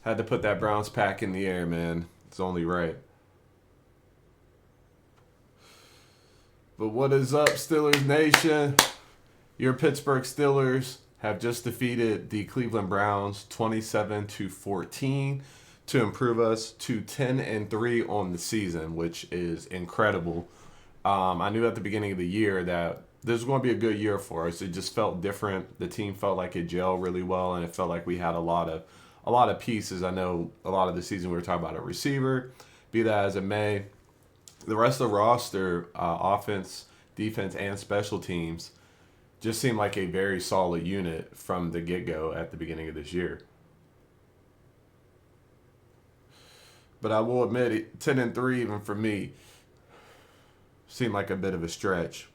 Had to put that Browns pack in the air, man. It's only right. But what is up, Steelers Nation? Your Pittsburgh Steelers have just defeated the Cleveland Browns 27-14 to improve us to 10-3 on the season, which is incredible. I knew at the beginning of the year that this was going to be a good year for us. It just felt different. The team felt like it gelled really well, and it felt like we had a lot of pieces. I know a lot of the season we were talking about a receiver, be that as it may. The rest of the roster, offense, defense, and special teams, just seemed like a very solid unit from the get-go at the beginning of this year. But I will admit, 10-3 even for me seemed like a bit of a stretch.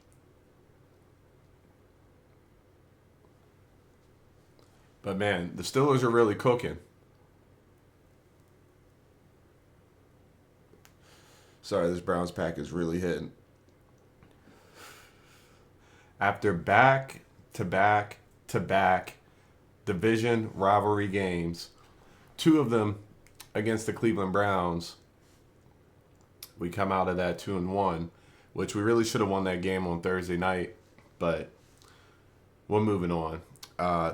But man, the Steelers are really cooking. Sorry, this Browns pack is really hitting. After back-to-back division rivalry games, two of them against the Cleveland Browns, we come out of that 2-1, which we really should have won that game on Thursday night, but we're moving on.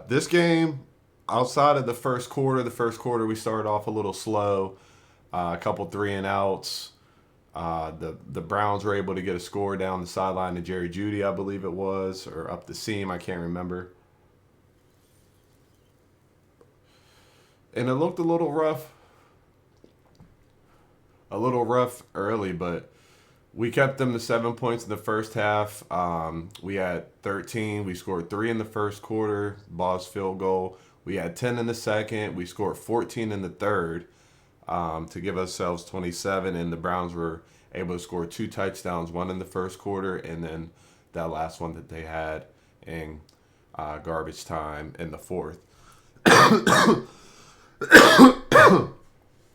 This game, outside of the first quarter we started off a little slow, a couple 3-and-outs. The Browns were able to get a score down the sideline to Jerry Jeudy, I believe it was, or up the seam, I can't remember. And it looked a little rough early, but we kept them to 7 points in the first half. We had 13. We scored 3 in the first quarter, Ball's field goal. We had 10 in the second. We scored 14 in the third to give ourselves 27, and the Browns were able to score 2 touchdowns, one in the first quarter, and then that last one that they had in garbage time in the fourth.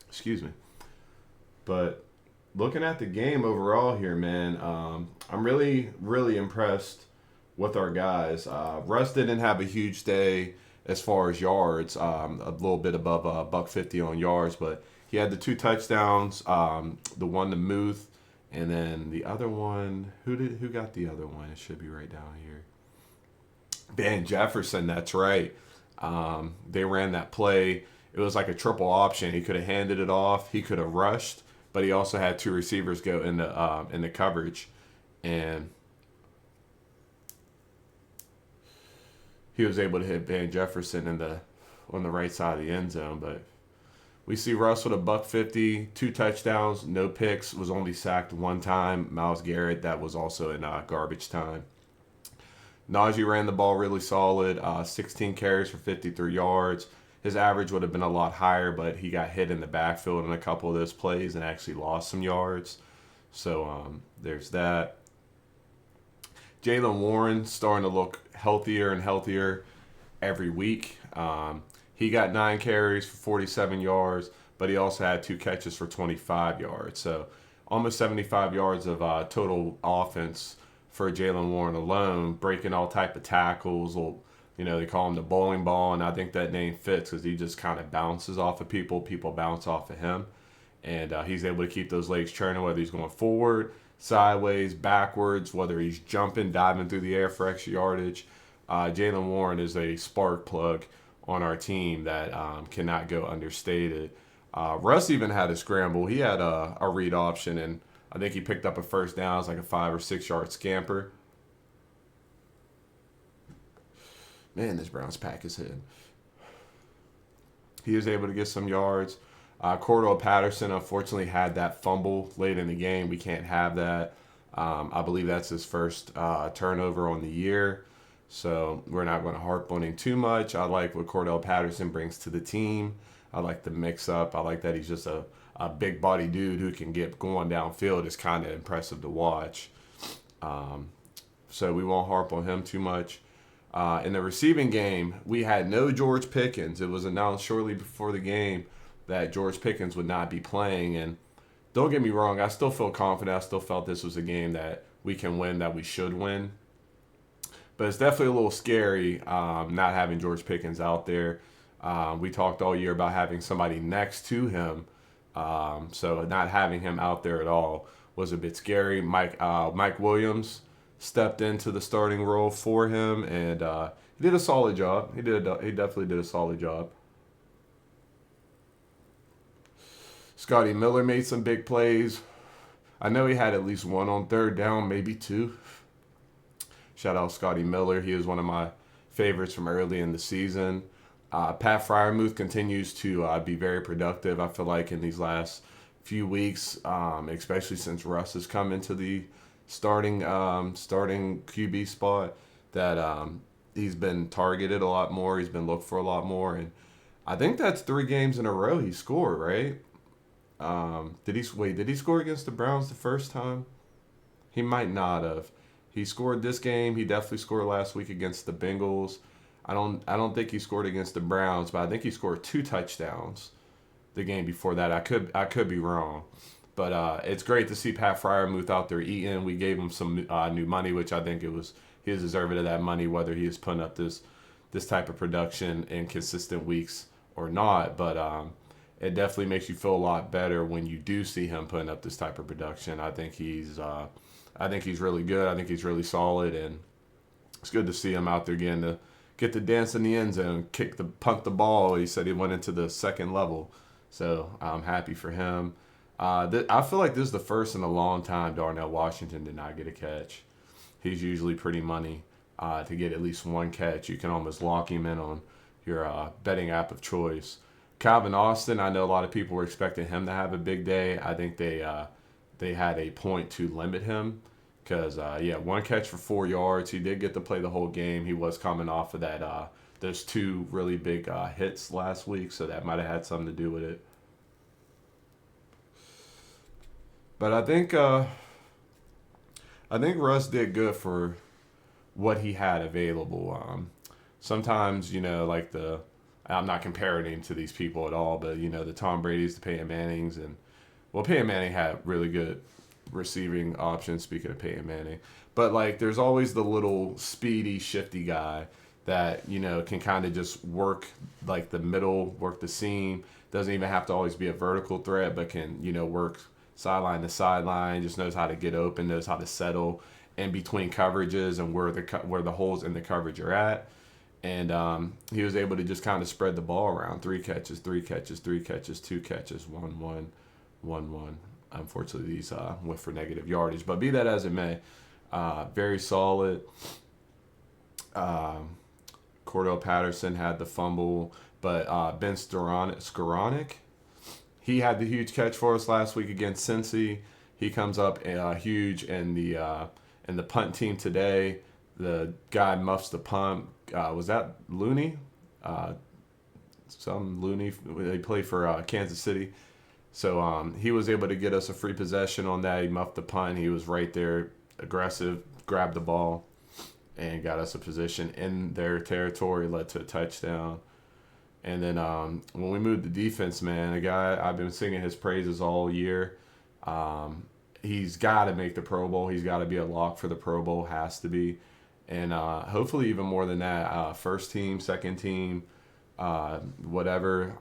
Excuse me. But looking at the game overall here, man, I'm really, really impressed with our guys. Russ didn't have a huge day as far as yards, a little bit above $150 on yards, but he had the 2 touchdowns, the one to Muth, and then the other one, who got the other one? It should be right down here. Van Jefferson, that's right. They ran that play. It was like a triple option. He could have handed it off. He could have rushed, but he also had 2 receivers go in the coverage, and he was able to hit Van Jefferson on the right side of the end zone. But we see Russ with a $150, 2 touchdowns, no picks, was only sacked 1 time. Myles Garrett, that was also in garbage time. Najee ran the ball really solid, 16 carries for 53 yards. His average would have been a lot higher, but he got hit in the backfield in a couple of those plays and actually lost some yards. So there's that. Jaylen Warren starting to look healthier and healthier every week. He got 9 carries for 47 yards, but he also had 2 catches for 25 yards. So almost 75 yards of total offense for Jaylen Warren alone, breaking all type of tackles. They call him the bowling ball, and I think that name fits because he just kind of bounces off of people. People bounce off of him, and he's able to keep those legs churning, whether he's going forward, sideways, backwards, whether he's jumping, diving through the air for extra yardage. Jaylen Warren is a spark plug on our team that cannot go understated. Russ even had a scramble. He had a read option, and I think he picked up a first down. It was like a 5 or 6 yard scamper. Man, this Browns pack is hitting. He was able to get some yards. Cordell Patterson, unfortunately, had that fumble late in the game. We can't have that. I believe that's his first turnover on the year. So we're not going to harp on him too much. I like what Cordell Patterson brings to the team. I like the mix-up. I like that he's just a big body dude who can get going downfield. It's kind of impressive to watch. So we won't harp on him too much. In the receiving game, we had no George Pickens. It was announced shortly before the game that George Pickens would not be playing. And don't get me wrong, I still feel confident. I still felt this was a game that we can win, that we should win. But it's definitely a little scary not having George Pickens out there. We talked all year about having somebody next to him, so not having him out there at all was a bit scary. Mike Williams stepped into the starting role for him, and he did a solid job. He definitely did a solid job. Scotty Miller made some big plays. I know he had at least one on third down, maybe two. Shout out Scotty Miller. He was one of my favorites from early in the season. Pat Fryermuth continues to be very productive. I feel like in these last few weeks, especially since Russ has come into the starting QB spot, that he's been targeted a lot more. He's been looked for a lot more, and I think that's 3 games in a row he scored. Right? Did he score against the Browns the first time? He might not have. He scored this game. He definitely scored last week against the Bengals. I don't think he scored against the Browns, but I think he scored 2 touchdowns the game before that. I could be wrong, but it's great to see Pat Fryermuth out there eating. We gave him some new money, which I think he is deserving of that money, whether he is putting up this type of production in consistent weeks or not. But it definitely makes you feel a lot better when you do see him putting up this type of production. I think he's really good. I think he's really solid, and it's good to see him out there getting to get the dance in the end zone, punt the ball. He said he went into the second level, so I'm happy for him. I feel like this is the first in a long time Darnell Washington did not get a catch. He's usually pretty money to get at least one catch. You can almost lock him in on your betting app of choice. Calvin Austin, I know a lot of people were expecting him to have a big day. I think they had a point to limit him because, 1 catch for 4 yards. He did get to play the whole game. He was coming off of that. There's 2 really big hits last week, so that might have had something to do with it. But I think Russ did good for what he had available. Sometimes, I'm not comparing him to these people at all, but the Tom Brady's, the Peyton Mannings, and Peyton Manning had really good receiving options. Speaking of Peyton Manning, but there's always the little speedy, shifty guy that can kind of just work the middle, work the seam. Doesn't even have to always be a vertical threat, but can work sideline to sideline. Just knows how to get open, knows how to settle in between coverages and where the holes in the coverage are at. And he was able to just kind of spread the ball around. 3 catches, 3 catches, 3 catches, 2 catches, 1-1, 1-1. Unfortunately, these went for negative yardage. But be that as it may, very solid. Cordell Patterson had the fumble. But Ben Skoranek, he had the huge catch for us last week against Cincy. He comes up huge in the punt team today. The guy muffs the punt. Was that Looney? Some Looney. They play for Kansas City. So he was able to get us a free possession on that. He muffed the punt. He was right there, aggressive, grabbed the ball, and got us a position in their territory, led to a touchdown. And then when we moved the defense, man, a guy I've been singing his praises all year. He's got to make the Pro Bowl. He's got to be a lock for the Pro Bowl. Has to be. And hopefully even more than that, first team, second team, whatever.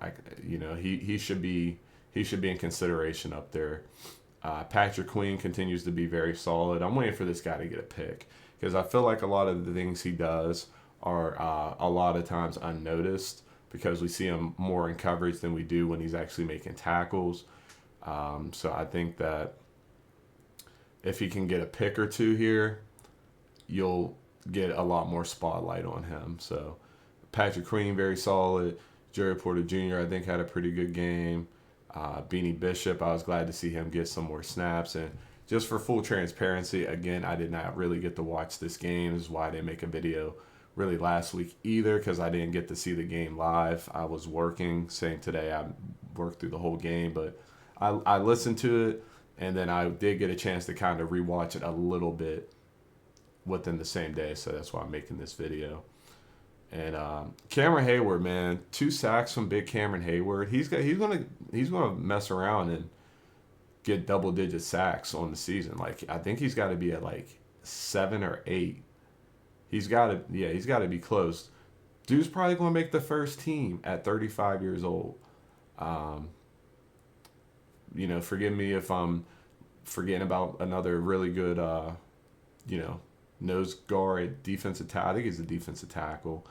He should be in consideration up there. Patrick Queen continues to be very solid. I'm waiting for this guy to get a pick because I feel like a lot of the things he does are a lot of times unnoticed because we see him more in coverage than we do when he's actually making tackles. So I think that if he can get a pick or 2 here, you'll get a lot more spotlight on him. So Patrick Queen, very solid. Jerry Porter Jr., I think, had a pretty good game. Beanie Bishop, I was glad to see him get some more snaps. And just for full transparency, again, I did not really get to watch this game. This is why I didn't make a video really last week either, because I didn't get to see the game live. I was working. Same today. I worked through the whole game, but I listened to it, and then I did get a chance to kind of rewatch it a little bit within the same day, so that's why I'm making this video. And Cameron Hayward, man, 2 sacks from big Cameron Hayward. He's gonna mess around and get double-digit sacks on the season. I think he's got to be at 7 or 8. He's got to be close. Dude's probably going to make the first team at 35 years old. Um, Forgive me if I'm forgetting about another really good, you know, nose guard defensive tackle. I think he's a defensive tackle.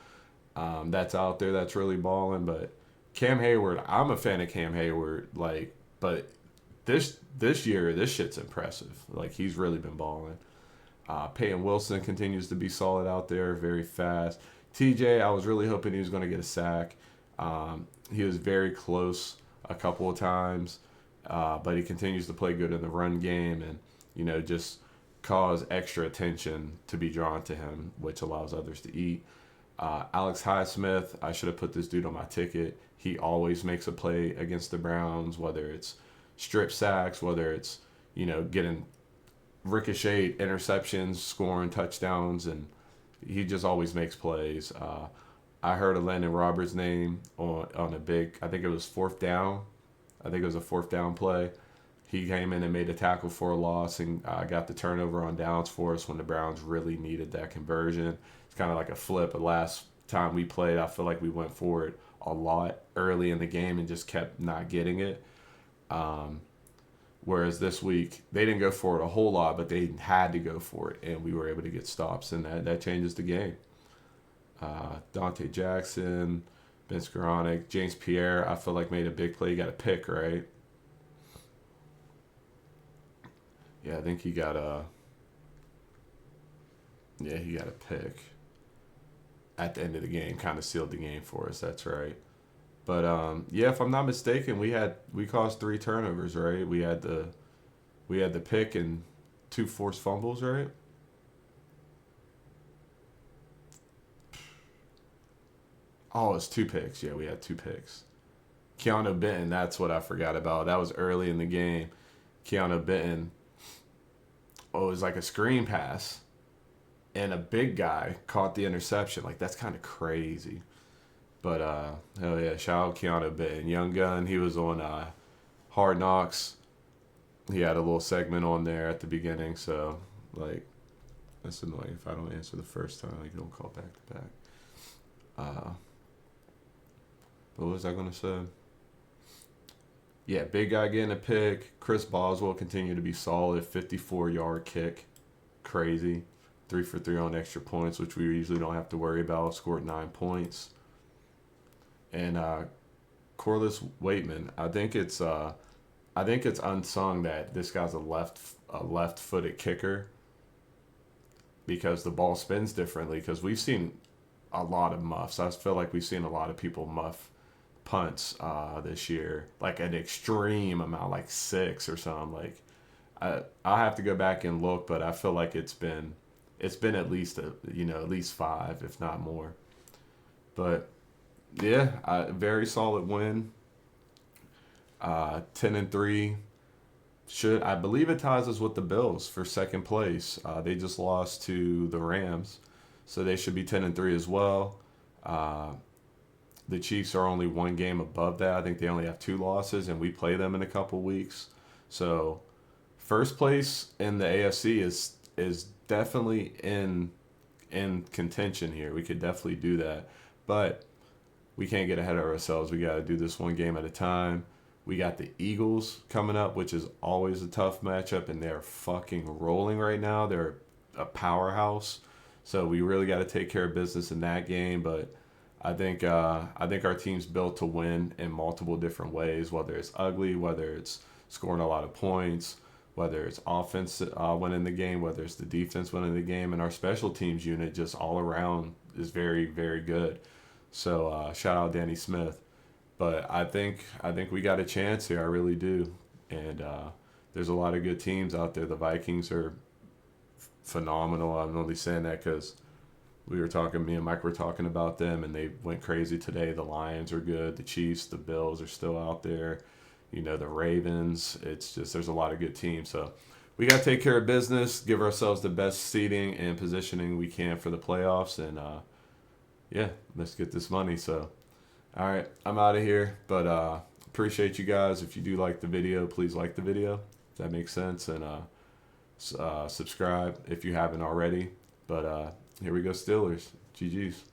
That's out there that's really balling. But Cam Hayward, I'm a fan of Cam Hayward. But this year, this shit's impressive. Like he's really been balling. Peyton Wilson continues to be solid out there, very fast. TJ, I was really hoping he was going to get a sack. He was very close a couple of times, but he continues to play good in the run game and, just cause extra attention to be drawn to him, which allows others to eat. Alex Highsmith, I should have put this dude on my ticket. He always makes a play against the Browns, whether it's strip sacks, whether it's, getting ricochet interceptions, scoring touchdowns, and he just always makes plays. I heard of Landon Roberts' name on a big, I think it was fourth down. I think it was a fourth down play. He came in and made a tackle for a loss and got the turnover on downs for us when the Browns really needed that conversion. It's kind of like a flip. The last time we played, I feel like we went for it a lot early in the game and just kept not getting it. Whereas this week, they didn't go for it a whole lot, but they had to go for it, and we were able to get stops, and that changes the game. Dante Jackson, Ben Skoranek, James Pierre, I feel like made a big play. He got a pick, right? Yeah, I think he got he got a pick at the end of the game, kind of sealed the game for us. That's right. But if I'm not mistaken, we caused 3 turnovers, right? We had the pick and 2 forced fumbles, right? Oh, it's 2 picks. Yeah, we had 2 picks. Keanu Benton, that's what I forgot about. That was early in the game. Keanu Benton, it was like a screen pass, and a big guy caught the interception. Like that's kind of crazy. But hell yeah, shout out Keanu Benton, young gun. He was on Hard Knocks. He had a little segment on there at the beginning. So like, that's annoying if I don't answer the first time. Like, you don't call back to back. But what was I gonna say? Yeah, big guy getting a pick. Chris Boswell continued to be solid. 54-yard kick, crazy. 3 for 3 on extra points, which we usually don't have to worry about. Scored 9 points. And Corliss Waitman, I think it's unsung that this guy's a left-footed kicker because the ball spins differently. Because we've seen a lot of muffs. I feel like we've seen a lot of people muff punts this year, like an extreme amount, like 6 or something. Like I'll have to go back and look, but I feel like it's been at least at least 5, if not more. But yeah, very solid win. 10-3. I believe it ties us with the Bills for second place. They just lost to the Rams, so they should be 10-3 as well. The Chiefs are only 1 game above that. I think they only have 2 losses, and we play them in a couple weeks. So first place in the AFC is definitely in contention here. We could definitely do that, but we can't get ahead of ourselves. We got to do this 1 game at a time. We got the Eagles coming up, which is always a tough matchup, and they're fucking rolling right now. They're a powerhouse, so we really got to take care of business in that game. But I think our team's built to win in multiple different ways, whether it's ugly, whether it's scoring a lot of points, whether it's offense winning the game, whether it's the defense winning the game, and our special teams unit just all around is very, very good. So shout out Danny Smith. But I think we got a chance here. I really do. And there's a lot of good teams out there. The Vikings are phenomenal. I'm only saying that because me and Mike were talking about them, and they went crazy today. The Lions are good. The Chiefs, the Bills are still out there. The Ravens. It's just there's a lot of good teams. So we got to take care of business, give ourselves the best seating and positioning we can for the playoffs, and let's get this money. So, all right, I'm out of here, but appreciate you guys. If you do like the video, please like the video, if that makes sense, and subscribe if you haven't already. But here we go, Steelers. GG's.